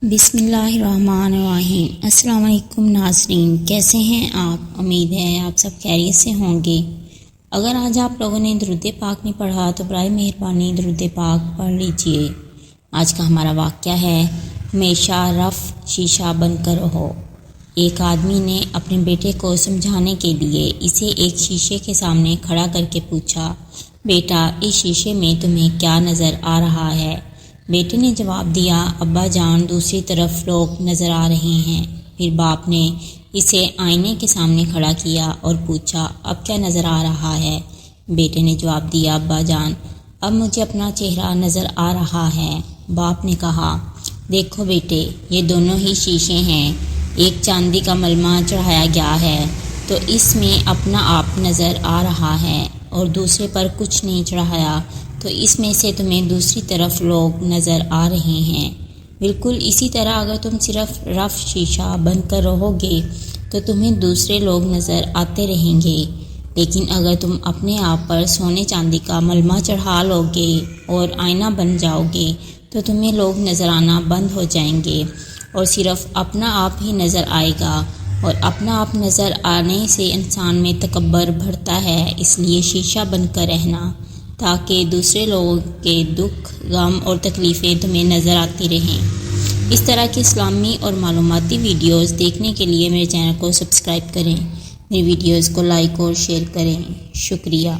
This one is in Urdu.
بسم اللہ الرحمن الرحیم۔ السلام علیکم ناظرین، کیسے ہیں آپ؟ امید ہے آپ سب خیریت سے ہوں گے۔ اگر آج آپ لوگوں نے درود پاک نہیں پڑھا تو برائے مہربانی درود پاک پڑھ لیجئے۔ آج کا ہمارا واقعہ ہے ہمیشہ رف شیشہ بن کر رہو۔ ایک آدمی نے اپنے بیٹے کو سمجھانے کے لیے اسے ایک شیشے کے سامنے کھڑا کر کے پوچھا، بیٹا اس شیشے میں تمہیں کیا نظر آ رہا ہے؟ بیٹے نے جواب دیا، ابا جان دوسری طرف لوگ نظر آ رہے ہیں۔ پھر باپ نے اسے آئینے کے سامنے کھڑا کیا اور پوچھا، اب کیا نظر آ رہا ہے؟ بیٹے نے جواب دیا، ابا جان اب مجھے اپنا چہرہ نظر آ رہا ہے۔ باپ نے کہا، دیکھو بیٹے یہ دونوں ہی شیشے ہیں، ایک چاندی کا ملمہ چڑھایا گیا ہے تو اس میں اپنا آپ نظر آ رہا ہے، اور دوسرے پر کچھ نہیں چڑھایا تو اس میں سے تمہیں دوسری طرف لوگ نظر آ رہے ہیں۔ بالکل اسی طرح اگر تم صرف رف شیشہ بن کر رہو گے تو تمہیں دوسرے لوگ نظر آتے رہیں گے، لیکن اگر تم اپنے آپ پر سونے چاندی کا ملمہ چڑھا لو گے اور آئینہ بن جاؤ گے تو تمہیں لوگ نظر آنا بند ہو جائیں گے اور صرف اپنا آپ ہی نظر آئے گا، اور اپنا آپ نظر آنے سے انسان میں تکبر بڑھتا ہے۔ اس لیے شیشہ بن کر رہنا تاکہ دوسرے لوگوں کے دکھ، غم اور تکلیفیں تمہیں نظر آتی رہیں۔ اس طرح کی اسلامی اور معلوماتی ویڈیوز دیکھنے کے لیے میرے چینل کو سبسکرائب کریں، میری ویڈیوز کو لائک اور شیئر کریں۔ شکریہ۔